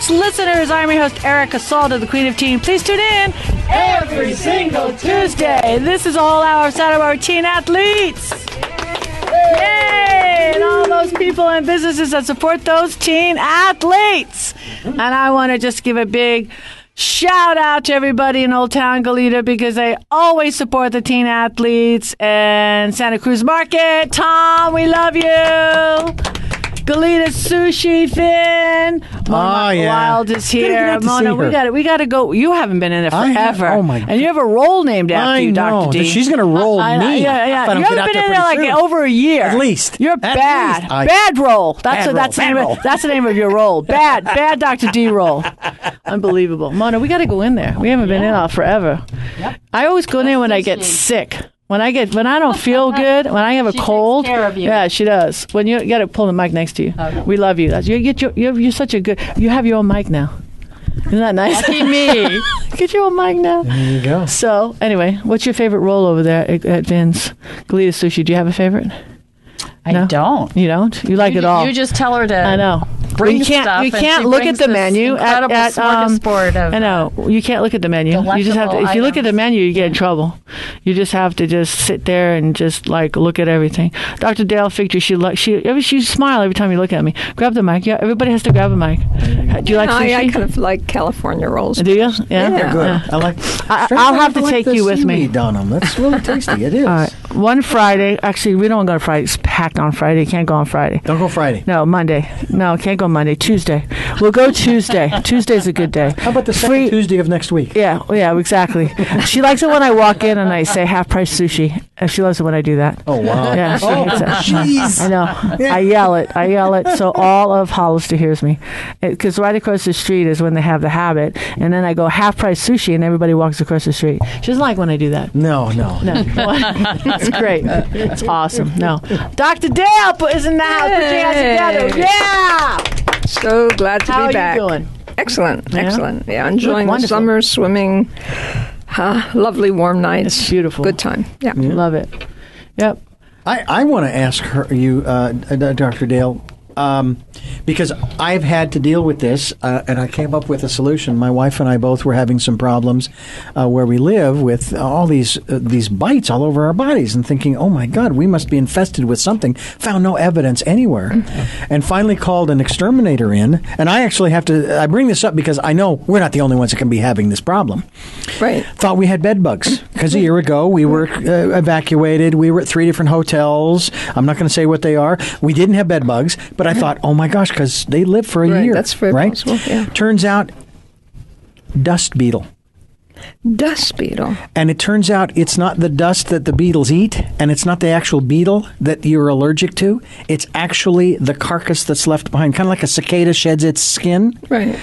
Sports listeners. I'm your host, Erica Salda, the Queen of Teen. Please tune in every single Tuesday. This is a whole hour of Saturday Hour Teen Athletes. Yay! And all those people and businesses that support those teen athletes. And I want to just give a big shout out to everybody in Old Town Goleta because they always support the teen athletes. And Santa Cruz Market, Tom, we love you. Goleta Sushi, Finn. Mona Wild is here. Mona, we got to go. You haven't been in it forever. Oh my God. And you have a roll named after you, Dr. D. She's going to roll me. Yeah. You haven't been in there like over a year. At least. You're bad. Bad roll. That's the name of your roll. Bad Dr. D roll. Unbelievable. Mona, we got to go in there. We haven't been in forever. Yep. I always go in there when I get sick. When I don't feel good, when I have a cold, takes care of you. Yeah, she does. When you got to pull the mic next to you, okay. We love you. You're such a good. You have your own mic now. Isn't that nice? Lucky me. Get your own mic now. There you go. So anyway, what's your favorite roll over there at Vin's Goleta Sushi? Do you have a favorite? I don't. You don't? You like it all? You just tell her to. I know. You can't look at the menu at smorgasbord of, I know. You can't look at the menu. You just have to. If you look at the menu, you get in trouble. You just have to just sit there and just like look at everything. Dr. Dale Figtree, she smile every time you look at me. Grab the mic. Yeah, everybody has to grab a mic. Do you like sushi? I kind of like California rolls. Do you? Yeah, they're good. Yeah. I'll have to take you with me. On them. That's really tasty. It is. All right. One Friday. Actually, we don't go on Friday. It's packed on Friday. Can't go on Friday. Don't go Friday. No, Monday. No, can't go Monday. Tuesday. We'll go Tuesday. Tuesday's a good day. How about the second Tuesday of next week? Yeah, exactly. She likes it when I walk in and I say half-price sushi. She loves it when I do that. Oh, wow. Yeah, jeez. I know. Yeah. I yell it so all of Hollister hears me. Because right across the street is when they have the habit. And then I go half-price sushi and everybody walks across the street. She doesn't like when I do that. No. It's great. It's awesome. No. Dr. Dale is in the house. Put your hands together. Yeah! So glad to be back. How are you doing? Excellent. Yeah, enjoying the summer, swimming, lovely warm nights. It's beautiful. Good time. Yeah. Love it. Yep. I want to ask you, Dr. Dale, because I've had to deal with this, and I came up with a solution. My wife and I both were having some problems where we live with all these bites all over our bodies, and thinking, oh my God, we must be infested with something. Found no evidence anywhere, and finally called an exterminator in. And I actually have to. I bring this up because I know we're not the only ones that can be having this problem. Right. Thought we had bed bugs because a year ago we were evacuated. We were at 3 different hotels. I'm not going to say what they are. We didn't have bed bugs, but I thought, oh my gosh, because they live for a year. That's very possible. Yeah. Turns out, dust beetle. Dust beetle. And it turns out it's not the dust that the beetles eat, and it's not the actual beetle that you're allergic to. It's actually the carcass that's left behind, kind of like a cicada sheds its skin. Right.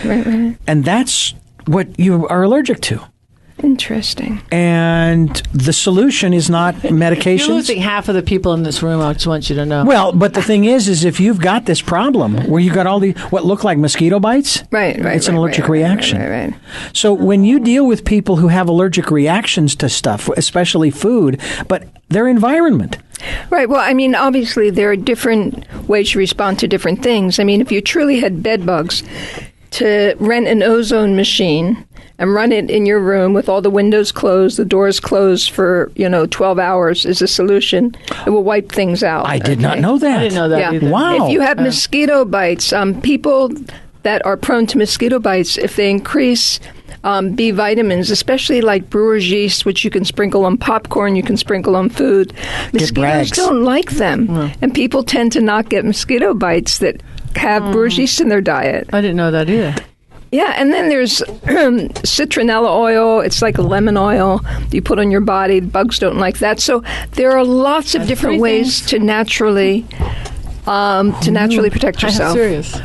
And that's what you are allergic to. Interesting. And the solution is not medications. You're losing half of the people in this room. I just want you to know. Well, but the thing is if you've got this problem where you've got all the what look like mosquito bites, it's an allergic reaction. Right. So when you deal with people who have allergic reactions to stuff, especially food, but their environment. Right. Well, I mean, obviously there are different ways you respond to different things. I mean, if you truly had bed bugs, to rent an ozone machine and run it in your room with all the windows closed, the doors closed for, 12 hours is a solution. It will wipe things out. I did not know that. I didn't know that either. Wow. If you have mosquito bites, people that are prone to mosquito bites, if they increase B vitamins, especially like brewer's yeast, which you can sprinkle on popcorn, you can sprinkle on food. Mosquitoes don't like them. And people tend to not get mosquito bites that have brewer's yeast in their diet. I didn't know that either. Yeah, and then there's citronella oil. It's like a lemon oil you put on your body. Bugs don't like that. So there are lots of different ways to naturally protect yourself. I'm serious.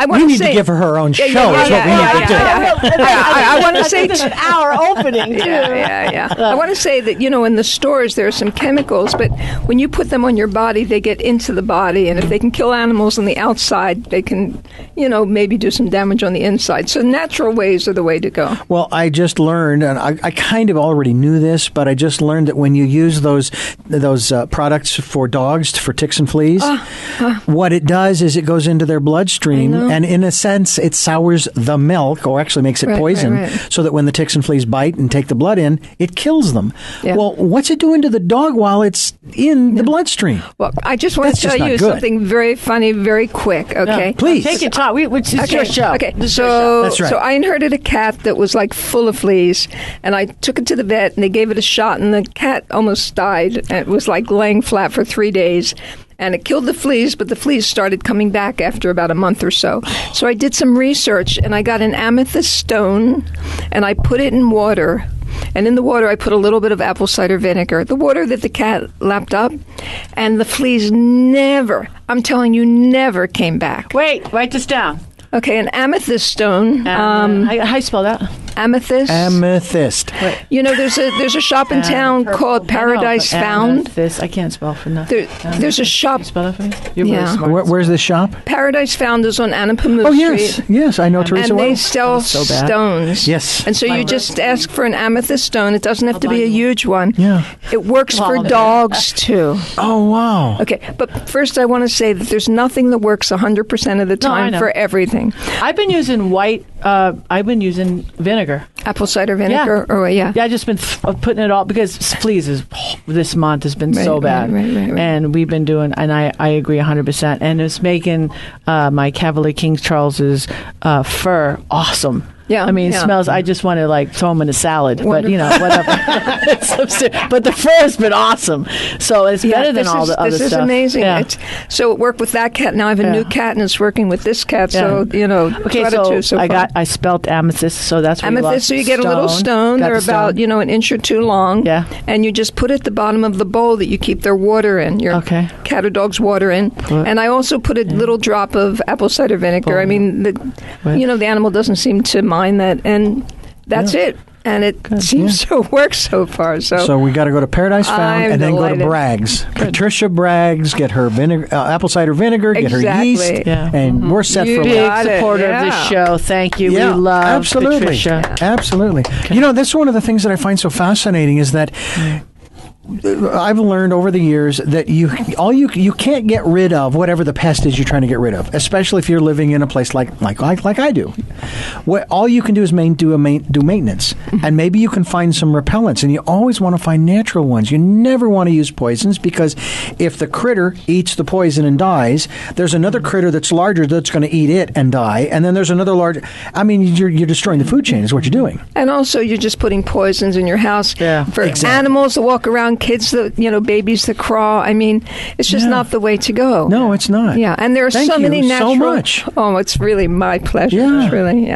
We need to give her her own show. Is what we need to do. I want to say it's an hour opening too. Yeah. I want to say that in the stores there are some chemicals, but when you put them on your body, they get into the body, and if they can kill animals on the outside, they can, maybe do some damage on the inside. So natural ways are the way to go. Well, I just learned, and I kind of already knew this, but I just learned that when you use those products for dogs for ticks and fleas, what it does is it goes into their bloodstream. bloodstream, and in a sense, it sours the milk, or actually makes it poison, so that when the ticks and fleas bite and take the blood in, it kills them. Yeah. Well, what's it doing to the dog while it's in the bloodstream? Well, I just want to tell you something very funny, very quick, okay? Yeah, please. Take your time. It's your show. Okay, so that's right. So I inherited a cat that was like full of fleas, and I took it to the vet, and they gave it a shot, and the cat almost died. And it was like laying flat for 3 days. And it killed the fleas, but the fleas started coming back after about a month or so. So I did some research, and I got an amethyst stone, and I put it in water. And in the water, I put a little bit of apple cider vinegar, the water that the cat lapped up, and the fleas never, I'm telling you, never came back. Wait, write this down. Okay, an amethyst stone. How you spell that? Amethyst. Amethyst. You know, there's a shop in town called Paradise Found. Amethyst. I can't spell for nothing. There's a shop. Can you spell that for me? You're really smart. Where's the shop? Paradise Found is on Anapamoo Street. Yes, I know Teresa and well. They sell stones. Yes. And so you just ask for an amethyst stone. It doesn't have to be a huge one. Yeah. It works for dogs, too. Oh, wow. Okay, but first I want to say that there's nothing that works 100% of the time for everything. I've been using I've been using vinegar. Apple cider vinegar? Yeah. Yeah, I've just been putting it all, because fleas this month has been so bad. Right. And we've been doing, and I agree 100%. And it's making my Cavalier King Charles's fur awesome. Yeah, I mean, it smells. I just want to throw them in a salad, but whatever. But the fur has been awesome, so it's better than all the other stuff. This is amazing. Yeah. So it worked with that cat. Now I have a new cat, and it's working with this cat. So Okay, I spelt amethyst, so that's what amethyst. So you get a little stone. They're about an inch or two long. Yeah, and you just put it at the bottom of the bowl that you keep their water in. Your cat or dog's water in. And I also put a little drop of apple cider vinegar. I mean, the animal doesn't seem to mind that, and that's it. And it seems to work so far. So we got to go to Paradise Found and then go to Bragg's. Patricia Bragg's, get her apple cider vinegar, get her yeast, and we're set for big supporter of this show. Thank you. Yeah, we love Patricia. Absolutely. Okay. This is one of the things that I find so fascinating is that I've learned over the years that you can't get rid of whatever the pest is you're trying to get rid of, especially if you're living in a place like I do. What all you can do is do maintenance, and maybe you can find some repellents, and you always want to find natural ones. You never want to use poisons, because if the critter eats the poison and dies, there's another critter that's larger that's going to eat it and die, and then there's another large. I mean, you're destroying the food chain is what you're doing. And also, you're just putting poisons in your house for animals that walk around. Kids that babies that crawl. I mean, it's just not the way to go. No, it's not. Yeah, and there are so many natural. So much. Oh, it's really my pleasure. Yeah. It's really,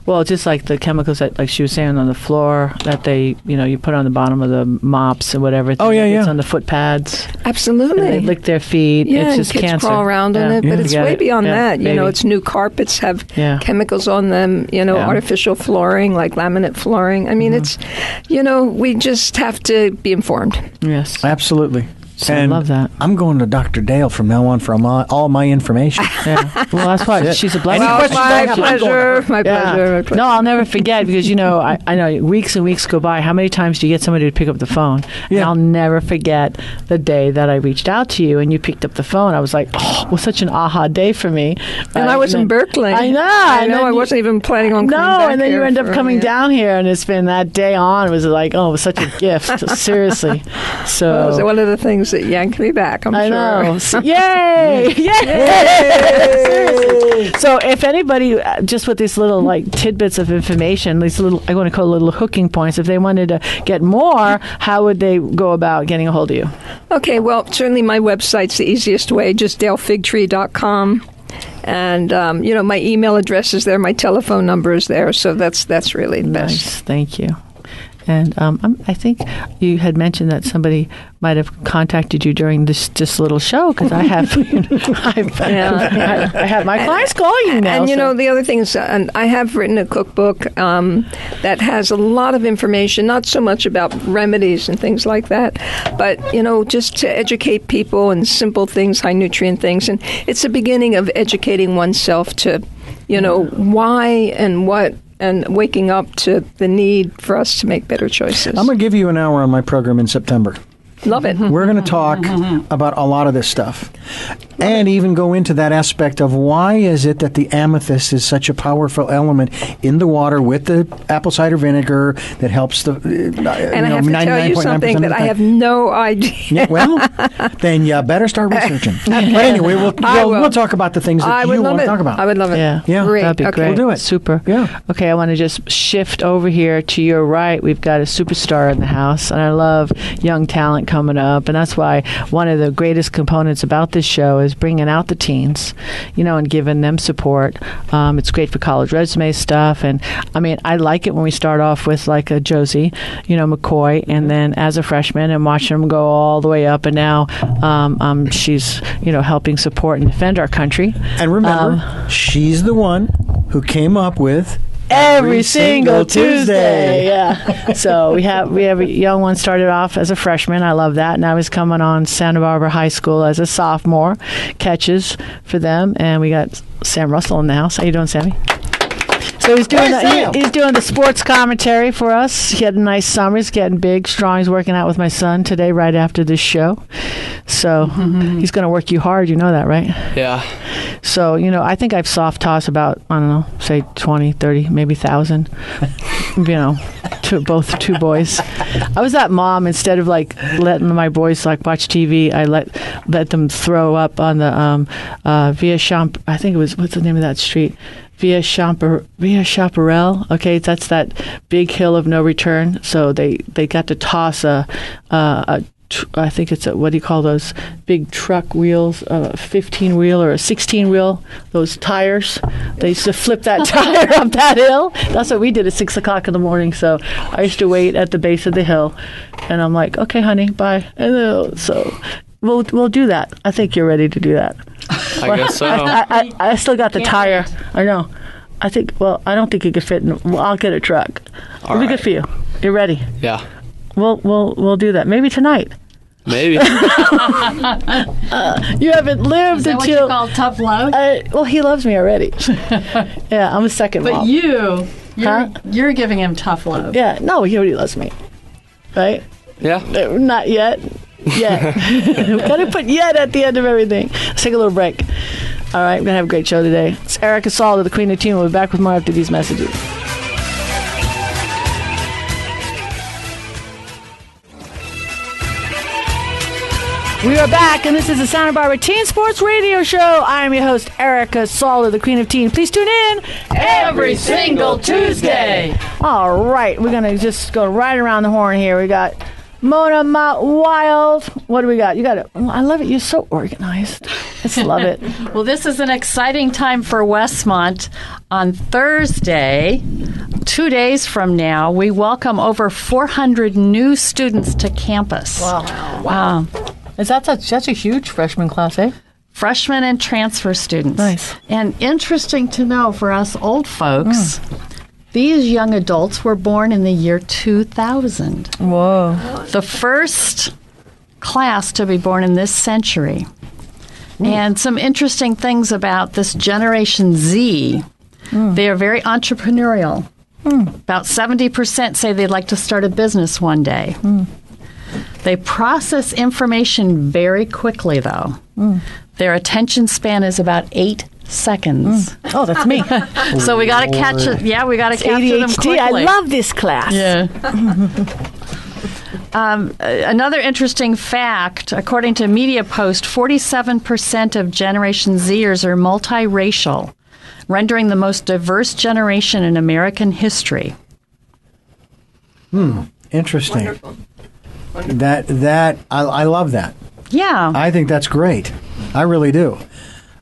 Well, just like the chemicals that, like she was saying, on the floor that they, you put on the bottom of the mops and whatever. It's on the foot pads. Absolutely. And they lick their feet. It's just kids cancer. Crawl around in it, but it's way beyond that. Maybe. It's new carpets have chemicals on them. Artificial flooring like laminate flooring. I mean, it's, we just have to be informed. Yes, absolutely. So I love that. I'm going to Dr. Dale from now on for all my information. Well, that's why she's a blessing. My pleasure. My pleasure. No, I'll never forget, because I know weeks and weeks go by. How many times do you get somebody to pick up the phone? And I'll never forget the day that I reached out to you and you picked up the phone. I was like, it was such an aha day for me. And I was in Berkeley. I know. I wasn't even planning on coming back. And then you end up coming down here, and it's been that day on. It was like, it was such a gift. Seriously. So one of the things that yanked me back, I'm sure. I know. Yay! Yay! So if anybody, just with these little tidbits of information, these little, I want to call little hooking points, if they wanted to get more, how would they go about getting a hold of you? Okay, well, certainly my website's the easiest way, just dalefigtree.com. And, my email address is there, my telephone number is there, so that's really the best. Nice, thank you. And I think you had mentioned that somebody might have contacted you during this little show, because I have I have my clients calling you now. And the other thing is, I have written a cookbook that has a lot of information, not so much about remedies and things like that, but just to educate people and simple things, high nutrient things, and it's the beginning of educating oneself to why and what. And waking up to the need for us to make better choices. I'm going to give you an hour on my program in September. Love it. We're going to talk about a lot of this stuff and even go into that aspect of why is it that the amethyst is such a powerful element in the water with the apple cider vinegar that helps the and I have to tell you something that I have no idea. Yeah, well, then you better start researching. But anyway, we'll talk about the things that you want to talk about. I would love it. Yeah. Great. That'd be great. We'll do it. Super. Yeah. Okay, I want to just shift over here to your right. We've got a superstar in the house, and I love young talent coming up, and that's why one of the greatest components about this show is bringing out the teens, and giving them support. It's great for college resume stuff, and I like it when we start off with like a Josie, McCoy, and then as a freshman, and watching them go all the way up, and now she's helping support and defend our country. And remember, she's the one who came up with Every single Tuesday. Yeah. So we have a young one started off as a freshman. I love that. Now he's coming on Santa Barbara High School as a sophomore. Catches for them. And we got Sam Russel in the house. How you doing, Sammy? So he's doing he's doing the sports commentary for us. He had a nice summer. He's getting big, strong. He's working out with my son today right after this show. So he's going to work you hard. You know that, right? Yeah. So, I think I've soft tossed about, I don't know, say 20, 30, maybe 1,000, two boys. I was that mom, instead of like letting my boys like watch TV, I let them throw up on the Via Champ, I think it was, what's the name of that street? Via Chaparral. Okay, that's that big hill of no return. So they got to toss I think it's what do you call those big truck wheels, a 15-wheel or a 16-wheel, those tires. They used to flip that tire up that hill. That's what we did at 6 o'clock in the morning. So I used to wait at the base of the hill, and I'm like, okay, honey, bye. And so we'll do that. I think you're ready to do that. I guess so. I still got the tire. I know. I think. Well, I don't think you could fit. I'll get a truck. It'll be good for you. You're ready. Yeah. We'll do that. Maybe tonight. Maybe. You haven't lived Is that what until. you call tough love? Well, he loves me already. Yeah, I'm a second But mom. you're giving him tough love. Yeah, no, he already loves me. Right? Yeah. Not yet. Yet. We've got to put yet at the end of everything. Let's take a little break. All right, we're going to have a great show today. It's Erica Salda, the Queen of Teen. We'll be back with more after these messages. We are back, and this is the Santa Barbara Teen Sports Radio Show. I am your host, Erica Salda, the Queen of Teen. Please tune in Every single Tuesday. All right, we're going to just go right around the horn here. We got Mona, Mott, Wild. What do we got? You got it. I love it. You're so organized. I just love it. Well, this is an exciting time for Westmont. On Thursday, 2 days from now, we welcome over 400 new students to campus. Wow. Is that such a huge freshman class, eh? Freshmen and transfer students. Nice. And interesting to know for us old folks, these young adults were born in the year 2000. Whoa. The first class to be born in this century. And some interesting things about this Generation Z. They are very entrepreneurial. About 70% say they'd like to start a business one day. They process information very quickly, though. Their attention span is about 8 seconds. Oh, that's me. So we got to catch it. Yeah, we got to capture them ADHD. quickly. I love this class. Yeah. Another interesting fact, according to Media Post, 47% of Generation Zers are multiracial, rendering the most diverse generation in American history. Interesting. Wonderful. That I love that. Yeah. I think that's great. I really do.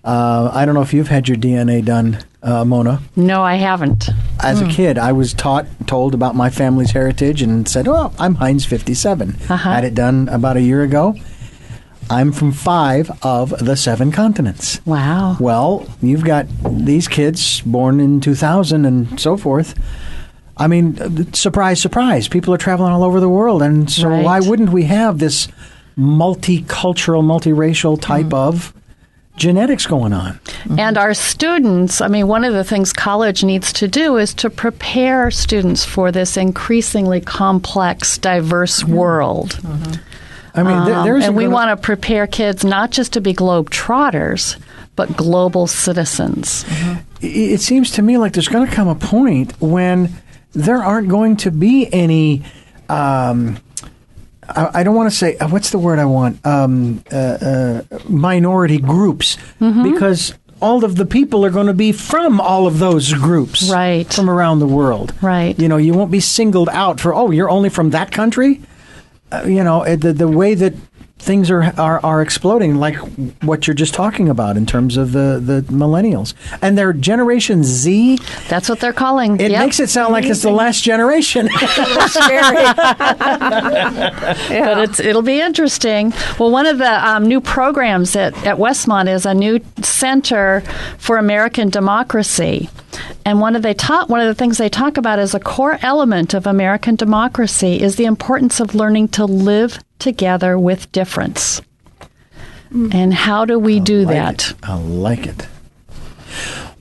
I don't know if you've had your DNA done, Mona. No, I haven't. As a kid, I was told about my family's heritage and said, "Oh, I'm Heinz 57." Had it done about a year ago. I'm from 5 of the 7 continents. Wow. Well, you've got these kids born in 2000 and so forth. I mean, surprise, surprise. People are traveling all over the world. And so why wouldn't we have this multicultural, multiracial type of genetics going on? And our students, I mean, one of the things college needs to do is to prepare students for this increasingly complex, diverse world. I mean, and we want to prepare kids not just to be globetrotters, but global citizens. It seems to me like there's going to come a point when there aren't going to be any. I don't want to say what's the word I want. Minority groups, because all of the people are going to be from all of those groups, right, from around the world, right. You won't be singled out for you're only from that country. The way that things are exploding, like what you're just talking about in terms of the millennials and their Generation Z. That's what they're calling. It makes it sound like it's the last generation. Scary. But it'll be interesting. Well, one of the new programs at Westmont is a new Center for American Democracy. And one of the things they talk about as a core element of American democracy is the importance of learning to live together with difference. And how do we do that? I like it.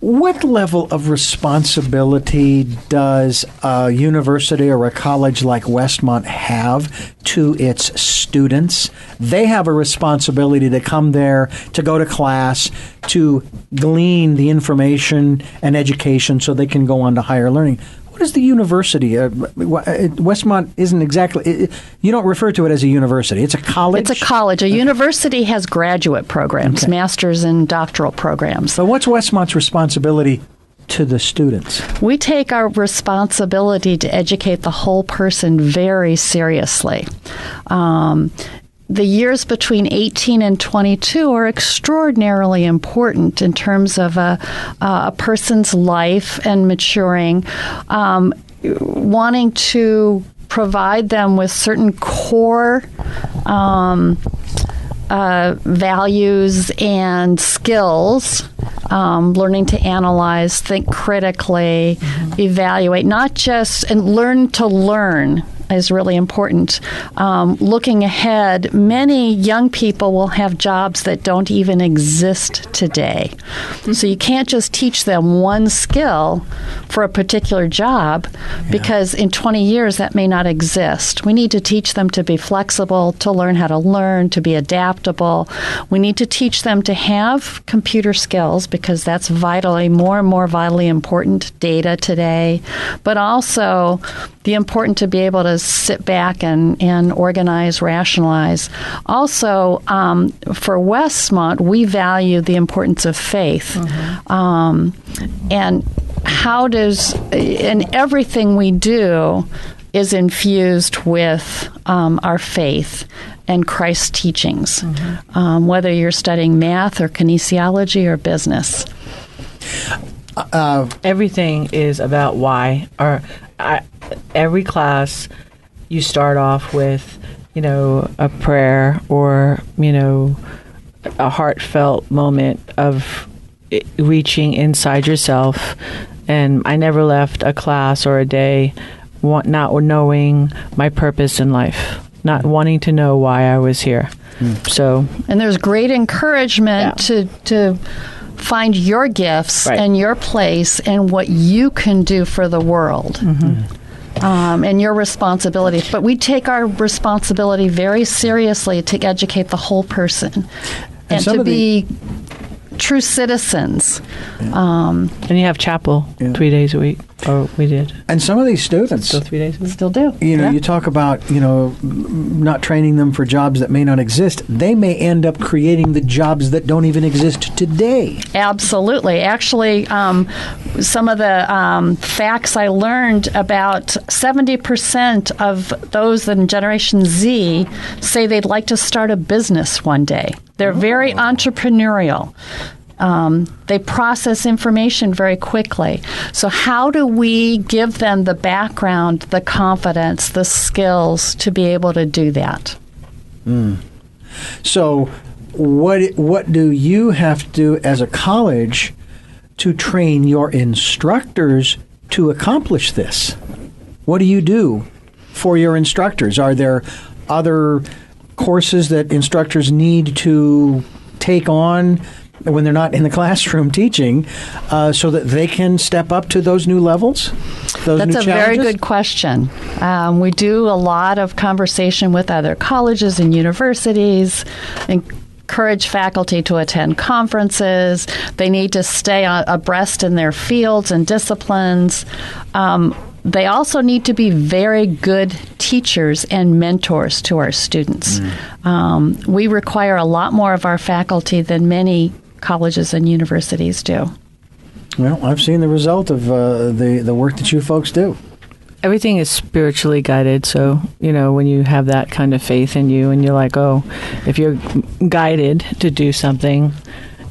What level of responsibility does a university or a college like Westmont have to its students? They have a responsibility to come there, to go to class, to glean the information and education so they can go on to higher learning. What is the university? Westmont isn't exactly, you don't refer to it as a university. It's a college? It's a college. A university has graduate programs, master's and doctoral programs. So what's Westmont's responsibility to the students? We take our responsibility to educate the whole person very seriously. The years between 18 and 22 are extraordinarily important in terms of a person's life and maturing, wanting to provide them with certain core values and skills, learning to analyze, think critically, evaluate, not just, and learn to learn is really important. Looking ahead, many young people will have jobs that don't even exist today. So you can't just teach them one skill for a particular job because in 20 years that may not exist. We need to teach them to be flexible, to learn how to learn, to be adaptable. We need to teach them to have computer skills because that's more and more vitally important data today, but also the important to be able to sit back and organize, rationalize. Also, for Westmont, we value the importance of faith. And and everything we do is infused with our faith and Christ's teachings, whether you're studying math or kinesiology or business. Everything is about why. Every class, you start off with, a prayer or, a heartfelt moment of reaching inside yourself. And I never left a class or a day not knowing my purpose in life, not wanting to know why I was here. And there's great encouragement to find your gifts and your place and what you can do for the world. And your responsibility. But we take our responsibility very seriously to educate the whole person and to be true citizens. And you have chapel 3 days a week. Oh, we did. And some of these students still 3 days a week. Still do. You talk about, not training them for jobs that may not exist. They may end up creating the jobs that don't even exist today. Absolutely. Actually, some of the facts I learned about 70% of those in Generation Z say they'd like to start a business one day. They're very entrepreneurial. They process information very quickly. So how do we give them the background, the confidence, the skills to be able to do that? So what do you have to do as a college to train your instructors to accomplish this? What do you do for your instructors? Are there other courses that instructors need to take on when they're not in the classroom teaching so that they can step up to those new levels? those That's new a challenges? very good question. We do a lot of conversation with other colleges and universities, encourage faculty to attend conferences. They need to stay abreast in their fields and disciplines. They also need to be very good teachers and mentors to our students. We require a lot more of our faculty than many colleges and universities do. Well, I've seen the result of the work that you folks do. Everything is spiritually guided. So, when you have that kind of faith in you and you're like, oh, if you're guided to do something,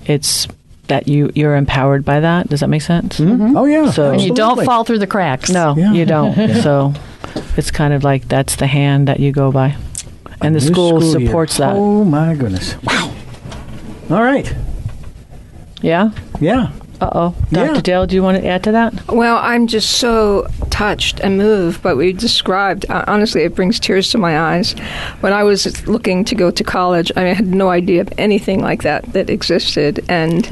it's that you're empowered by that. Does that make sense? Mm-hmm. Oh, yeah. So, and you don't fall through the cracks. No, you don't. So it's kind of like that's the hand that you go by. And the school supports that. Oh, my goodness. Wow. All right. Yeah? Yeah. Uh-oh. Dr. Dale, do you want to add to that? Well, I'm just so touched and moved by what you described. Honestly, it brings tears to my eyes. When I was looking to go to college, I had no idea of anything like that existed. And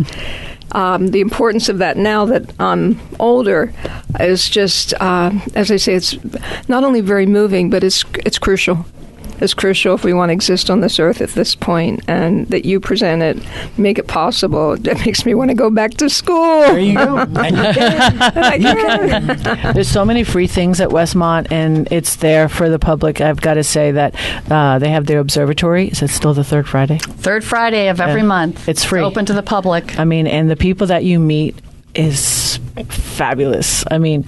the importance of that now that I'm older is just, as I say, it's not only very moving, but it's crucial. It's crucial if we want to exist on this earth at this point, and that you present it, make it possible. That makes me want to go back to school. There you go. And you can. There's so many free things at Westmont, and it's there for the public. I've got to say that they have their observatory. Is it still the third Friday? Third Friday of every month. It's free. Open to the public. I mean, and the people that you meet is fabulous. I mean,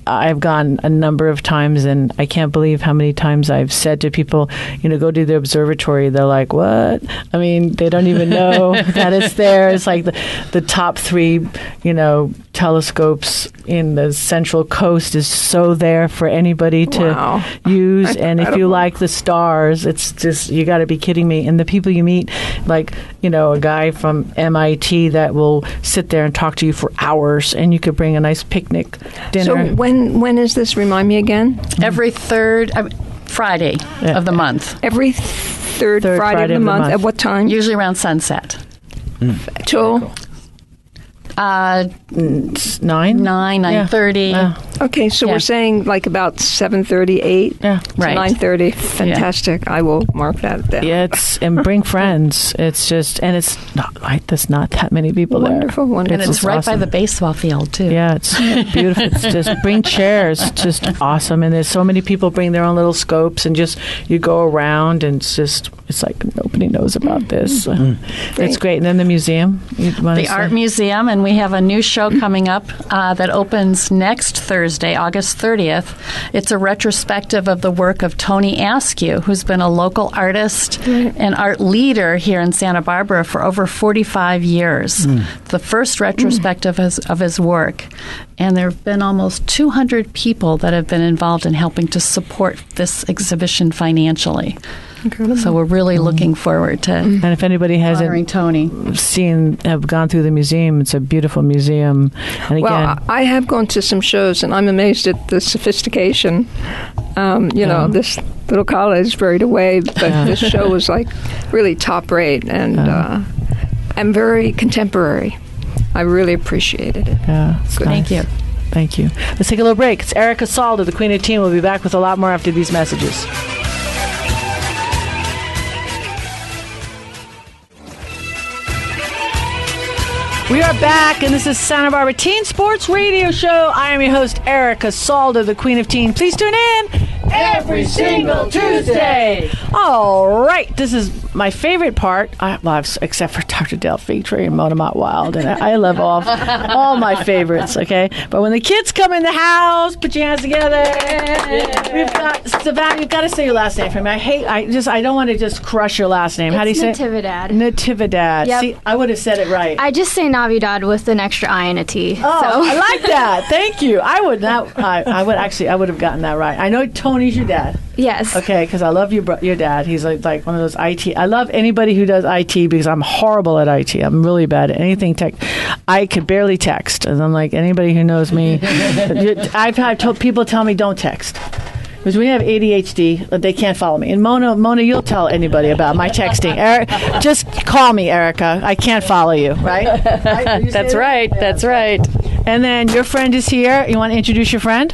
I've gone a number of times, and I can't believe how many times I've said to people, go to the observatory. They're like, what? I mean, they don't even know that it's there. It's like the top 3, telescopes in the Central Coast is so there for anybody to use. Incredible. And if you like the stars, it's just, you got to be kidding me. And the people you meet, like, a guy from MIT that will sit there and talk to you for hours, and you could bring a nice picnic dinner. So when is this? Remind me again. Every third Friday of the month. Every third Friday of the month. At what time? Usually around sunset. Till? 9:30. Okay, so we're saying like about 7:30, 8 to 9:30. Fantastic. I will mark that down. Yeah, and bring friends. It's just, and it's not like there's not that many people wonderful, there. Wonderful. And it's right by the baseball field, too. Yeah, it's beautiful. It's just bring chairs. It's just awesome. And there's so many people bring their own little scopes, and just you go around, and it's like nobody knows about this. It's great. And then the museum. The art museum, and we have a new show coming up that opens next Thursday, August 30th. It's a retrospective of the work of Tony Askew, who's been a local artist and art leader here in Santa Barbara for over 45 years. The first retrospective of his work. And there have been almost 200 people that have been involved in helping to support this exhibition financially. Incredible. So we're really looking forward to and if anybody hasn't Tony. have gone through the museum, it's a beautiful museum. And again, well, I have gone to some shows, and I'm amazed at the sophistication. This little college buried away, but this show was like really top rate and very contemporary. I really appreciated it. Yeah, good. Nice. Thank you. Thank you. Let's take a little break. It's Erica Salda, the Queen of Teen. We'll be back with a lot more after these messages. We are back, and this is Santa Barbara Teen Sports Radio Show. I am your host, Erica Salda, the Queen of Teen. Please tune in every single Tuesday. All right, this is my favorite part, except for Dr. Dale Figtree and Mott Wild, and I love all my favorites, okay? But when the kids come in the house, put your hands together. We've got Savana. You've got to say your last name for me. I don't want to just crush your last name. How do you say it? Natividad. Natividad. Yep. See, I would have said it right. I just say Navidad with an extra I and a T. Oh, I like that. Thank you. I would not. I would have gotten that right. I know Tony's your dad. Yes. Okay, because I love your dad. He's like one of those IT. I love anybody who does IT because I'm horrible at IT. I'm really bad at anything tech. I could barely text, and I'm like anybody who knows me. I've told people tell me don't text. Because we have ADHD, they can't follow me. And Mona, you'll tell anybody about my texting. Just call me, Erica. I can't follow you, right? That's right. Yeah, that's right. And then your friend is here. You want to introduce your friend?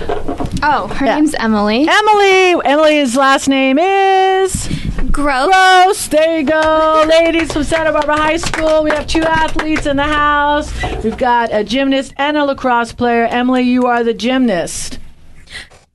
Oh, her name's Emily. Emily's last name is Gross. There you go. Ladies from Santa Barbara High School. We have 2 athletes in the house. We've got a gymnast and a lacrosse player. Emily, you are the gymnast.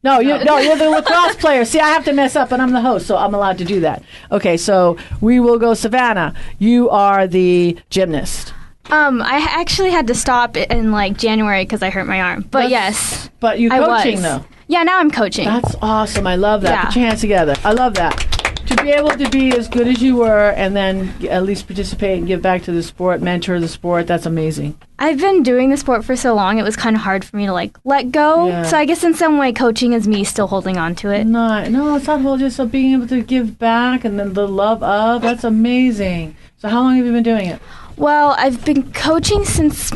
No, you're the lacrosse player. See, I have to mess up, and I'm the host, so I'm allowed to do that. Okay, so we will go Savannah. You are the gymnast. I actually had to stop in like January because I hurt my arm. But yes. But you coaching though. Yeah, now I'm coaching. That's awesome. I love that. Yeah. Put your hands together. I love that. To be able to be as good as you were and then at least participate and give back to the sport, mentor the sport, that's amazing. I've been doing the sport for so long, it was kind of hard for me to like let go. Yeah. So I guess in some way coaching is me still holding on to it. No, it's not whole, just being able to give back and then the love of, that's amazing. So how long have you been doing it? Well, I've been coaching since,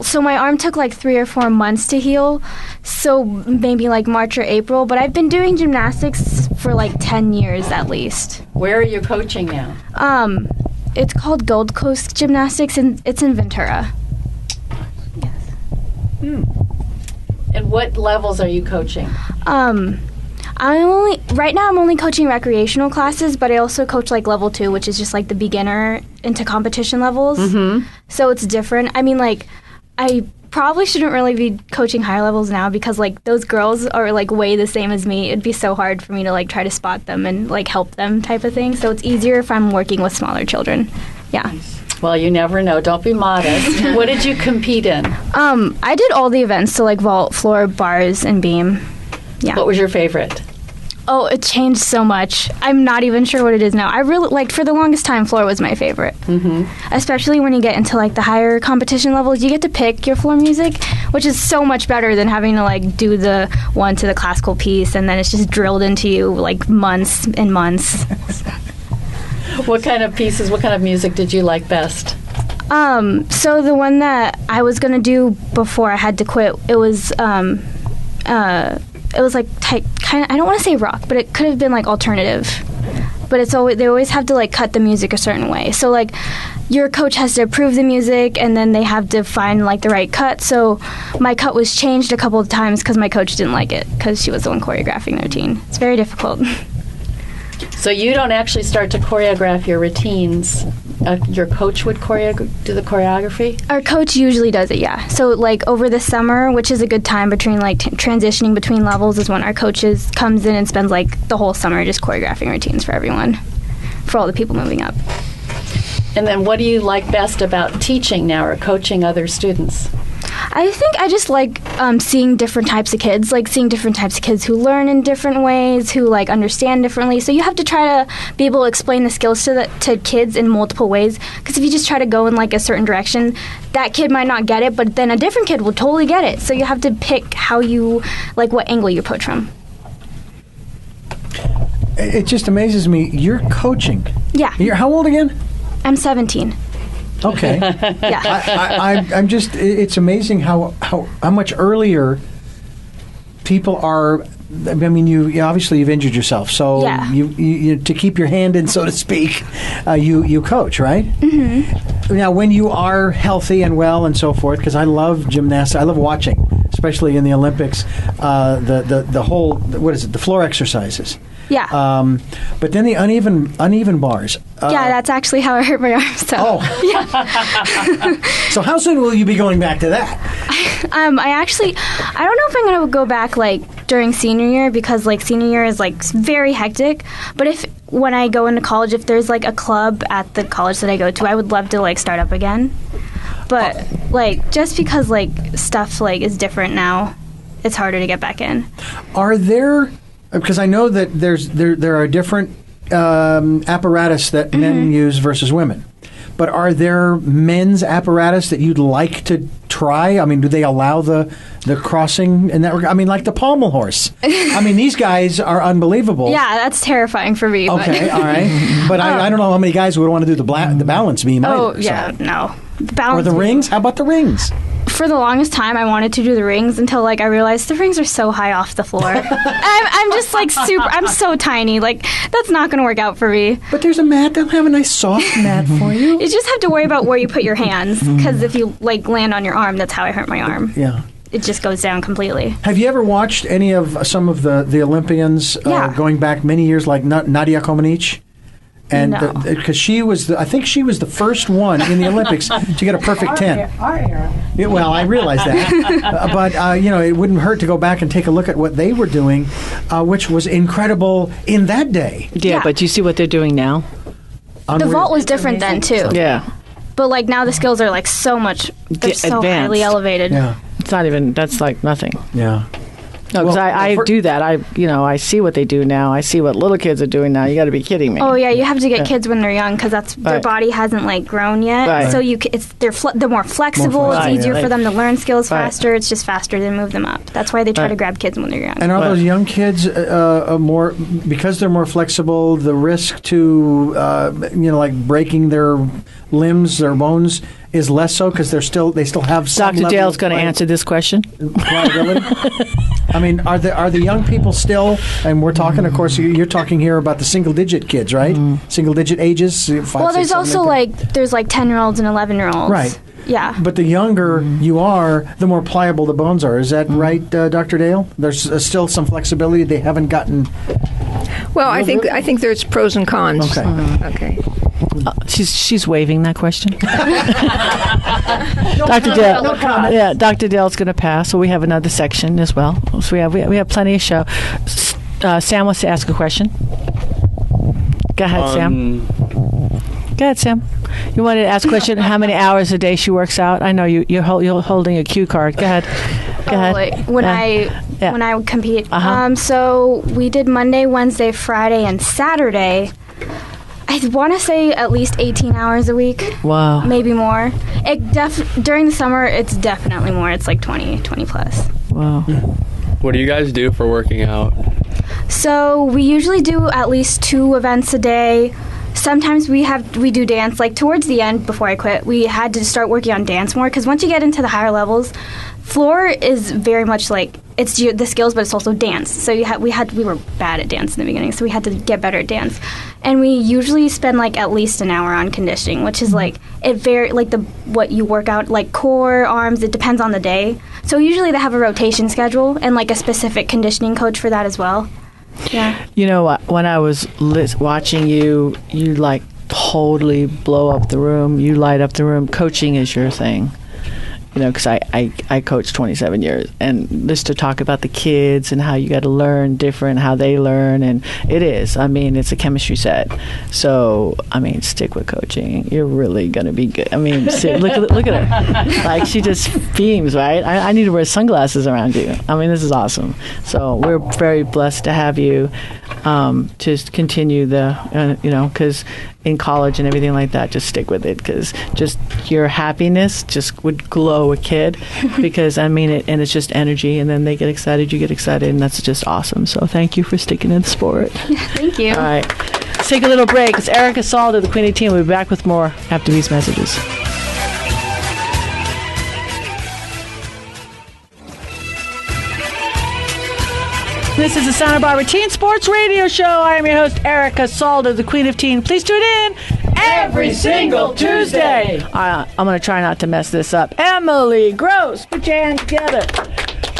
so my arm took like 3 or 4 months to heal, so maybe like March or April, but I've been doing gymnastics for like 10 years at least. Where are you coaching now? It's called Gold Coast Gymnastics, and it's in Ventura. And what levels are you coaching? Right now I'm only coaching recreational classes, but I also coach like level 2, which is just like the beginner into competition levels. Mm-hmm. So it's different. I mean, like, I probably shouldn't really be coaching higher levels now because like those girls are like way the same as me. It'd be so hard for me to like try to spot them and like help them type of thing. So it's easier if I'm working with smaller children. Yeah. Well, you never know. Don't be modest. What did you compete in? I did all the events, so like vault, floor, bars, and beam. Yeah. What was your favorite? Oh, it changed so much. I'm not even sure what it is now. I really, like, for the longest time, floor was my favorite. Mm-hmm. Especially when you get into, like, the higher competition levels. You get to pick your floor music, which is so much better than having to, like, do the one to the classical piece, and then it's just drilled into you, like, months and months. What kind of pieces, what kind of music did you like best? So the one that I was going to do before I had to quit, it was like kind of, I don't want to say rock, but it could have been like alternative. But it's always, they always have to like cut the music a certain way. So like your coach has to approve the music and then they have to find like the right cut. So my cut was changed a couple of times because my coach didn't like it because she was the one choreographing the routine. It's very difficult. So you don't actually start to choreograph your routines. Your coach would do the choreography? Our coach usually does it, yeah. So, like, over the summer, which is a good time between, like, transitioning between levels, is when our coaches comes in and spends, like, the whole summer just choreographing routines for everyone, for all the people moving up. And then what do you like best about teaching now or coaching other students? I think I just like seeing different types of kids, like seeing different types of kids who learn in different ways, who like understand differently. So you have to try to be able to explain the skills to kids in multiple ways. Because if you just try to go in like a certain direction, that kid might not get it, but then a different kid will totally get it. So you have to pick how you, like what angle you approach from. It just amazes me. You're coaching. Yeah. You're how old again? I'm 17. Okay. Yeah. I'm just. It's amazing how much earlier people are. I mean, you obviously you've injured yourself, so yeah. you to keep your hand in, so to speak, you coach, right? Mm-hmm. Now, when you are healthy and well and so forth, because I love gymnastics, I love watching, especially in the Olympics, the whole the floor exercises. Yeah. But then the uneven bars. Yeah, that's actually how I hurt my arm. So. Oh. Yeah. So how soon will you be going back to that? I don't know if I'm going to go back like during senior year because like senior year is like very hectic. But when I go into college, if there's like a club at the college that I go to, I would love to like start up again. But like just because like stuff like is different now, it's harder to get back in. Are there? Because I know that there are different apparatus that men use versus women. But are there men's apparatus that you'd like to try? I mean, do they allow the crossing in that regard? I mean, like the pommel horse. I mean, these guys are unbelievable. Yeah, that's terrifying for me. Okay, all right. But I don't know how many guys would want to do the balance beam. Oh, either, yeah, so. no. The balance or the beam. rings? How about the rings? for the longest time, I wanted to do the rings until like I realized the rings are so high off the floor. I'm just like I'm so tiny. Like that's not going to work out for me. But there's a mat. They'll have a nice soft mat for you. You just have to worry about where you put your hands, because if you like land on your arm, that's how I hurt my arm. Yeah. It just goes down completely. Have you ever watched any of some of the Olympians going back many years, like Nadia Comaneci? And because she was, I think she was the first one in the Olympics to get a perfect 10. Our era. Yeah, well, I realize that, but it wouldn't hurt to go back and take a look at what they were doing, which was incredible in that day. Yeah, but you see what they're doing now. The vault was different then too. Yeah, but like now the skills are like so much. They're so advanced. highly elevated. Yeah, it's not even. That's like nothing. yeah. No, because I do that. I see what they do now. I see what little kids are doing now. You got to be kidding me. Oh yeah, you have to get kids when they're young because that's their body hasn't like grown yet. Right. So they're more flexible. It's easier for them to learn skills faster. Right. It's just faster to move them up. That's why they try to grab kids when they're young. And are those young kids more because they're more flexible? The risk to like breaking their limbs, their bones, is less so because they still have some Dr. Dale's going to answer this question. Pliability. I mean, are the young people still? And we're talking, of course, you're talking here about the single-digit kids, right? Single-digit ages. 5, well, 6, there's 7, also 8, there's 10-year-olds and 11-year-olds. Right. Yeah. But the younger you are, the more pliable the bones are. Is that right, Dr. Dale? There's still some flexibility. They haven't gotten. Well, I think there's pros and cons. Okay. Okay. She's waiving that question. Dr. Dale. No comment. Yeah, Dr. Dale's going to pass. So we have another section as well. So we have plenty of show. Sam wants to ask a question. Go ahead, Sam. Go ahead, Sam. You wanted to ask a question? How many hours a day she works out? I know you're holding a cue card. Go ahead. Go ahead. Like when I would compete. Uh-huh. So we did Monday, Wednesday, Friday, and Saturday. I want to say at least 18 hours a week. Wow. Maybe more. During the summer, it's definitely more. It's like 20 plus. Wow. What do you guys do for working out? So we usually do at least 2 events a day. Sometimes we do dance. Like towards the end, before I quit, we had to start working on dance more because once you get into the higher levels, floor is very much like it's the skills, but it's also dance. So we were bad at dance in the beginning, so we had to get better at dance. And we usually spend like at least an hour on conditioning, which is like what you work out, like core, arms. It depends on the day. So usually they have a rotation schedule and like a specific conditioning coach for that as well. Yeah. You know what? When I was watching you like totally blow up the room. You light up the room. Coaching is your thing. Because I coached 27 years, and just to talk about the kids and how you got to learn different, how they learn, and it is. I mean, it's a chemistry set. So, I mean, stick with coaching. You're really going to be good. I mean, look at her. Like, she just beams, right? I need to wear sunglasses around you. I mean, this is awesome. So, we're very blessed to have you to continue because in college and everything like that, just stick with it because just your happiness just would glow a kid because I mean it, and it's just energy, and then they get excited, you get excited, and that's just awesome. So thank you for sticking in the sport. Yeah, thank you. All right, let's take a little break. It's Erica Salda, the Queen of Teen. We'll be back with more after these messages. This is the Santa Barbara Teen Sports Radio Show. I am your host, Erica Salda, the Queen of Teen. Please tune in every single Tuesday. I'm going to try not to mess this up. Emily Gross, put your hands together.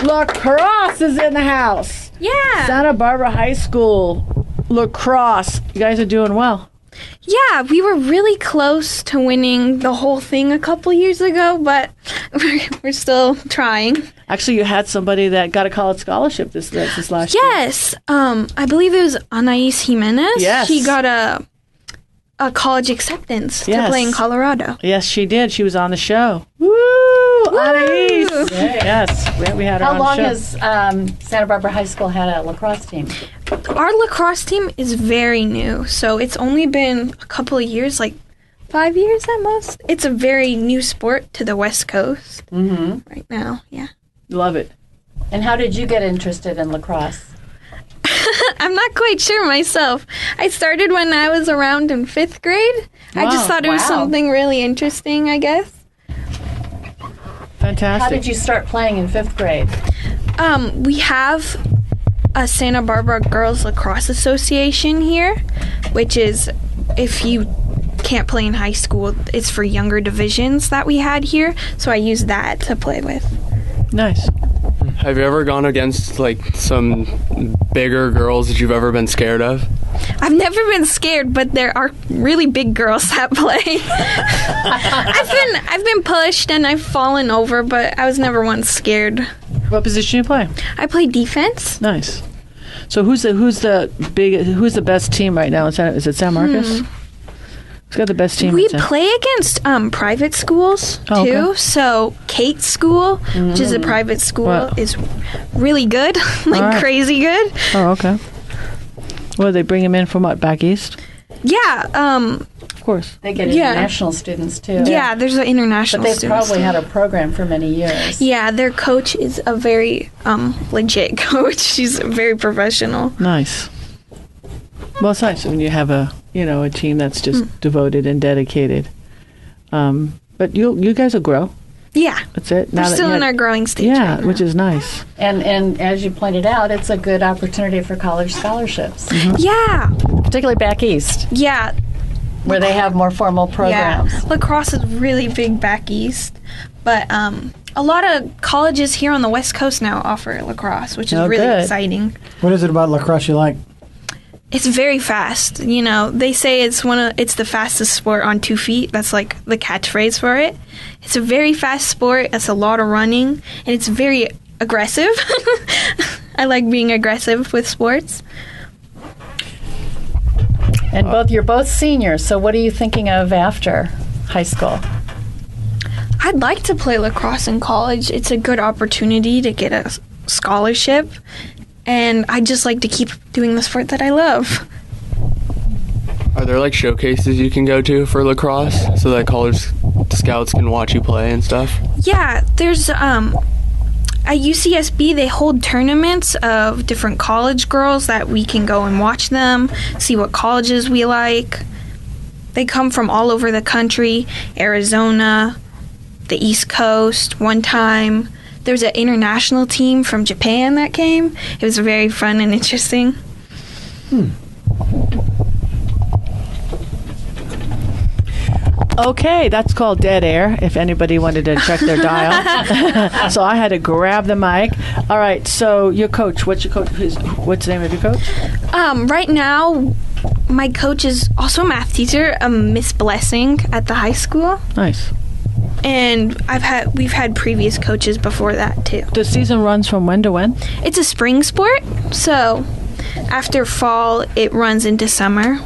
Lacrosse is in the house. Yeah. Santa Barbara High School lacrosse. You guys are doing well. Yeah, we were really close to winning the whole thing a couple years ago, but we're still trying. Actually, you had somebody that got a college scholarship this last year. Yes. I believe it was Anais Jimenez. Yes. She got a college acceptance to play in Colorado. Yes, she did. She was on the show. Woo! Anais! Yes, we had her on the show. How long has Santa Barbara High School had a lacrosse team? Our lacrosse team is very new, so it's only been a couple of years, like 5 years at most. It's a very new sport to the West Coast right now, yeah. Love it. And how did you get interested in lacrosse? I'm not quite sure myself. I started when I was around in 5th grade. I just thought it was something really interesting, I guess. Fantastic. How did you start playing in 5th grade? We have a Santa Barbara Girls Lacrosse Association here, which is if you can't play in high school, it's for younger divisions that we had here. So I used that to play with. Nice. Have you ever gone against like some bigger girls that you've ever been scared of? I've never been scared, but there are really big girls that play. I've been pushed and I've fallen over, but I was never once scared. What position you play? I play defense. Nice. So who's the best team right now? Is it San Marcos? Who's got the best team? We play against private schools too. Okay. So Kate's school, which is a private school, Wow. is really good, like Alright. crazy good. Oh, okay. Well, they bring him in from what, back east? Yeah, Of course. They get Yeah. international students too. yeah. There's an international. But they've students. probably had a program for many years. Yeah, their coach is a very legit coach. She's very professional. Nice. Well, it's nice when you have a team that's just devoted and dedicated. But you guys will grow. Yeah, That's it. we're still in our growing stage. yeah, right now. which is nice. And as you pointed out, it's a good opportunity for college scholarships, Yeah, particularly back east, yeah, where they have more formal programs. yeah. Lacrosse is really big back east, but a lot of colleges here on the West Coast now offer lacrosse, which is Oh, really good. exciting. What is it about lacrosse you like? It's very fast. They say it's the fastest sport on 2 feet. That's like the catchphrase for it. It's a very fast sport. It's a lot of running, and it's very aggressive. I like being aggressive with sports. And you're both seniors, so what are you thinking of after high school? I'd like to play lacrosse in college. It's a good opportunity to get a scholarship, and I'd just like to keep doing the sport that I love. Are there like showcases you can go to for lacrosse so that college scouts can watch you play and stuff? Yeah, there's at UCSB they hold tournaments of different college girls that we can go and watch them, see what colleges we like. They come from all over the country, Arizona, the East Coast. One time there's an international team from Japan that came. It was very fun and interesting. Okay, that's called dead air, if anybody wanted to check their dial. So I had to grab the mic. All right, so your coach, what's the name of your coach? Right now, my coach is also a math teacher, Miss Blessing at the high school. Nice. And we've had previous coaches before that too. The season runs from when to when? It's a spring sport, so after fall it runs into summer.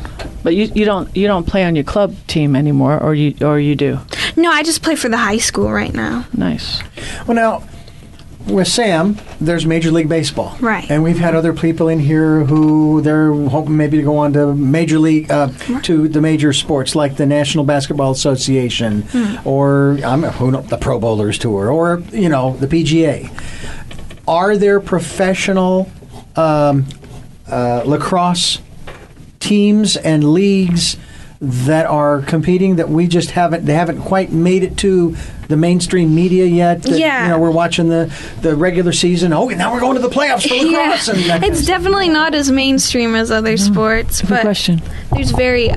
But you don't play on your club team anymore, or you do? No, I just play for the high school right now. Nice. Well, now, with Sam, there's Major League Baseball. Right. And we've had other people in here who they're hoping maybe to go on to Major League, to the major sports like the National Basketball Association or the Pro Bowlers Tour or, the PGA. Are there professional lacrosse teams and leagues that are competing that we just haven't quite made it to the mainstream media yet? That, we're watching the regular season. Oh, now we're going to the playoffs for lacrosse. And that It's definitely not as mainstream as other sports, Good but question. there's very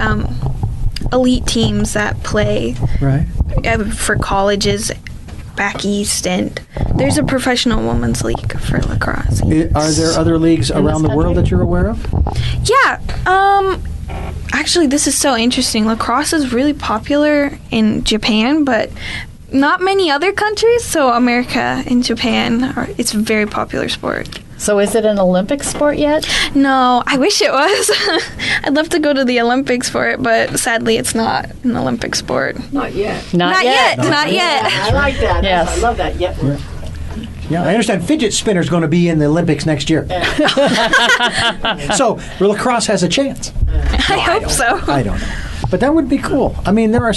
elite teams that play right. for colleges back east, and there's a professional women's league for lacrosse. Are there other leagues around the world that you're aware of? Yeah. Actually, this is so interesting. Lacrosse is really popular in Japan, but not many other countries. So America and Japan, it's a very popular sport. So is it an Olympic sport yet? No, I wish it was. I'd love to go to the Olympics for it, but sadly it's not an Olympic sport. Not yet. Not yet. I like that. Yes. I love that. Yep. Yeah, I understand fidget spinner's going to be in the Olympics next year. So lacrosse has a chance. I hope so. I don't know, but that would be cool. I mean, there are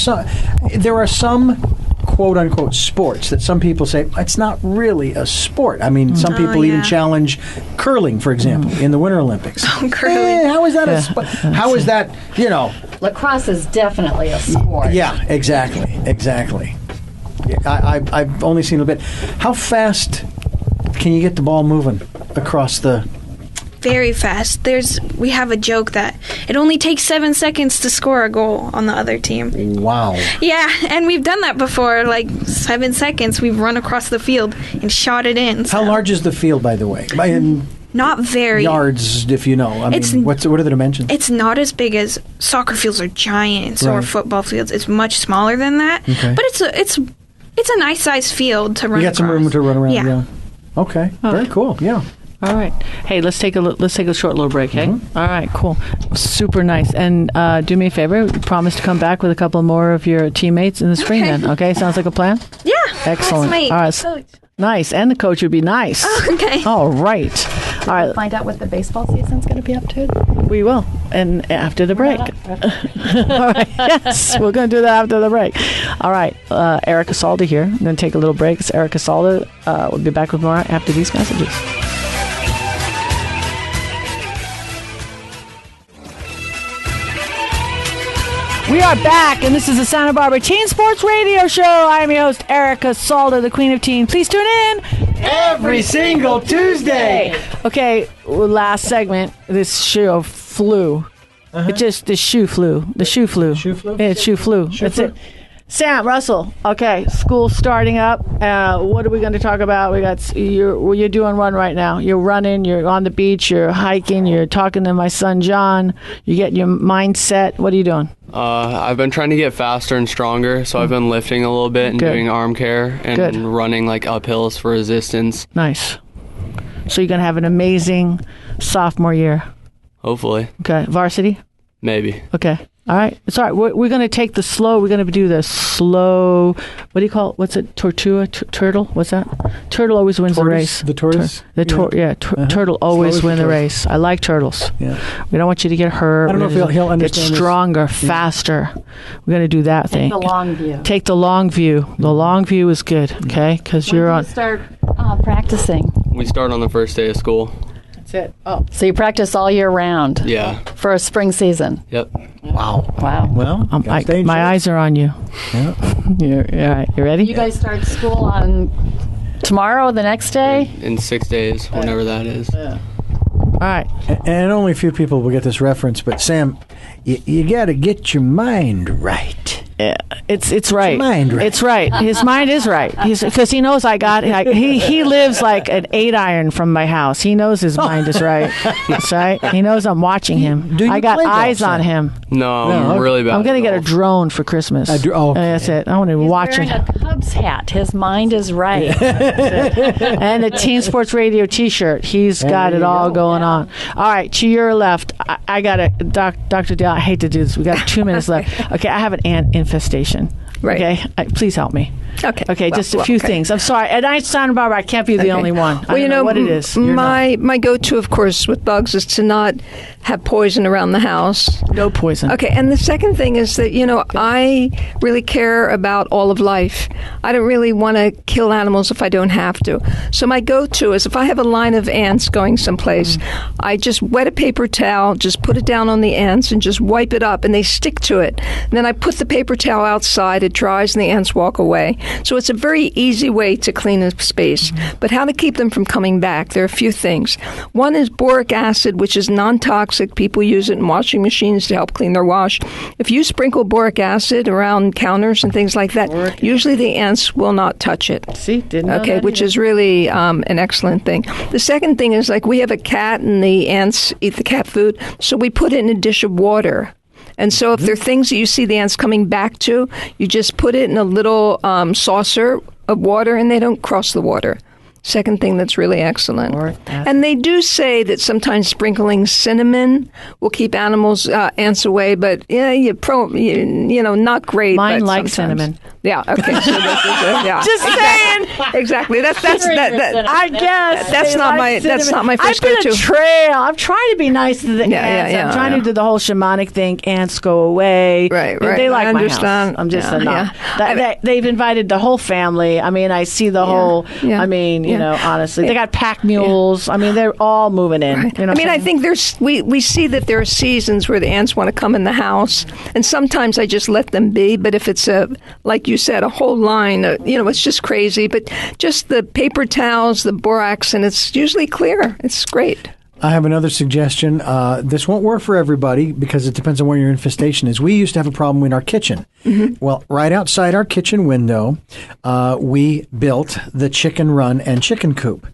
some quote unquote sports that some people say it's not really a sport. I mean, some people even challenge curling, for example, in the Winter Olympics. Curling. How is that a sport? How is that? Lacrosse is definitely a sport. Yeah, exactly. I've only seen a bit. How fast can you get the ball moving across the? Very fast. We have a joke that it only takes 7 seconds to score a goal on the other team. Wow. Yeah, and we've done that before. Like 7 seconds, we've run across the field and shot it in. How large is the field, by the way? In not very. Yards, if you know. I mean, what are the dimensions? It's not as big as soccer fields are giant, so are football fields. It's much smaller than that. Okay. But it's a nice sized field to run. You got some room to run around. Yeah. Okay. Very cool. Yeah. All right. Hey, let's take a short little break, hey? Mm-hmm. All right, cool. Super nice. And do me a favor, promise to come back with a couple more of your teammates in the spring then, okay? Sounds like a plan? Yeah. Excellent. All right. Coach. Nice. And the coach would be nice. Oh, okay. All right. All right. Find out what the baseball season's going to be up to? We will. And after the break. All right. Yes, we're going to do that after the break. All right. Erica Salda here. I'm going to take a little break. It's Erica Salda. We'll be back with more after these messages. We are back, and this is the Santa Barbara Teen Sports Radio Show. I am your host, Erica Salda, the Queen of Teen. Please tune in every single Tuesday. Okay, last segment. This show flew. It just the shoe flew. The shoe flew. Shoe flew. Yeah, shoe flew. That's it. Sam, Russell. Okay, school's starting up. What are we going to talk about? You're doing one right now. You're running. You're on the beach. You're hiking. You're talking to my son John. You getting your mindset. What are you doing? I've been trying to get faster and stronger, so I've been lifting a little bit and doing arm care and running like uphills for resistance. Nice. So you're going to have an amazing sophomore year. Hopefully. Okay. Varsity? Maybe. Okay. All right. It's all right. We're going to take the slow. We're going to do the slow. What do you call it? What's it? Tortuga? Turtle? What's that? Turtle always wins the race. The tortoise? Turtle always wins the race. I like turtles. Yeah. We don't want you to get hurt. I don't know if he'll understand Get stronger, faster. We're going to do that thing. Take the long view. Take the long view. The long view is good, okay? Because you're on. Start practicing. We start on the first day of school. That's it. Oh. So you practice all year round? Yeah. For a spring season? Yep. Wow. Well, my eyes are on you. Yeah. All right. You ready? You guys start school on tomorrow, the next day? In 6 days, whenever that is. Yeah. All right. And only a few people will get this reference, but Sam, you got to get your mind right. Yeah, it's right. Mind right. It's right. His mind is right. Because he knows he lives like an 8-iron from my house. He knows his mind is right. That's right. He knows I'm watching him. I got eyes on him. No, I'm really bad. I'm going to get a drone for Christmas. That's it. I want to watch him. He's wearing a Cubs hat. His mind is right. And a Teen Sports Radio T-shirt. He's got it all going on. All right, to your left, I got it. Dr. Dale, I hate to do this. We got 2 minutes left. Okay, I have an ant infestation. Right. Okay, please help me. Okay. Just a few things. I'm sorry. At Santa Barbara, I can't be the only one. Well, I don't know what it is. My go-to, of course, with bugs is to not have poison around the house. No poison. Okay, and the second thing is that, I really care about all of life. I don't really want to kill animals if I don't have to. So my go-to is if I have a line of ants going someplace, I just wet a paper towel, just put it down on the ants and just wipe it up, and they stick to it. And then I put the paper towel outside, it dries, and the ants walk away. So it's a very easy way to clean a space. But how to keep them from coming back? There are a few things. One is boric acid, which is non-toxic. People use it in washing machines to help clean their wash. If you sprinkle boric acid around counters and things like that, usually the ants will not touch it. See, didn't know Okay, that which either. is really an excellent thing. The second thing is, like, we have a cat and the ants eat the cat food, so we put it in a dish of water. And so if there are things that you see the ants coming back to, you just put it in a little saucer of water and they don't cross the water. Second thing that's really excellent. And they do say that sometimes sprinkling cinnamon will keep ants away, but not great. Mine but likes sometimes. cinnamon. Yeah. Okay. So Just saying. Exactly. That's I guess that's not my first I've been go-to. a trail. I'm trying to be nice to the ants. I'm trying to do the whole shamanic thing. Ants go away. Right. They like I my understand. house. I'm just Yeah. They've invited the whole family. I mean, I see the whole. Yeah. I mean, honestly, they got pack mules. I mean, they're all moving in. Right. You know I think we see that there are seasons where the ants want to come in the house, and sometimes I just let them be. But if it's like you you said, a whole line. It's just crazy. But just the paper towels, the borax, and it's usually clear. It's great. I have another suggestion. This won't work for everybody because it depends on where your infestation is. We used to have a problem in our kitchen. Mm-hmm. Well, right outside our kitchen window, we built the chicken run and chicken coop.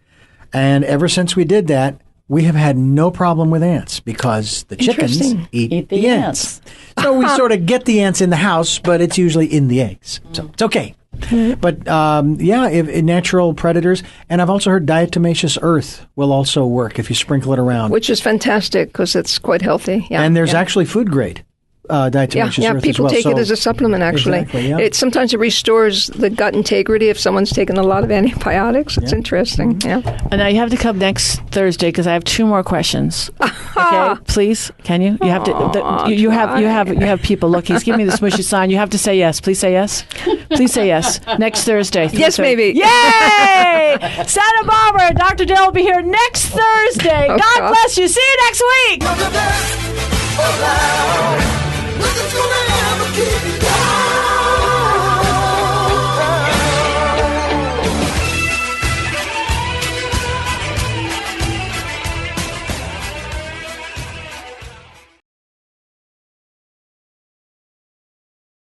And ever since we did that, we have had no problem with ants because the chickens eat the ants. So we sort of get the ants in the house, but it's usually in the eggs. So it's okay. But if natural predators, and I've also heard diatomaceous earth will also work if you sprinkle it around, which is fantastic because it's quite healthy. Yeah, and there's actually food grade diatomaceous earth. People as well. take it as a supplement. Actually, exactly, sometimes it restores the gut integrity if someone's taken a lot of antibiotics. It's interesting. Yeah. And now you have to come next Thursday because I have 2 more questions. Okay, please, can you? You have to. You have people. Look, he's giving me the smushy sign. You have to say yes. Please say yes. Please say yes. Next Thursday. Yes, maybe. Yay! Santa Barbara. Dr. Dale will be here next Thursday. God bless you. See you next week.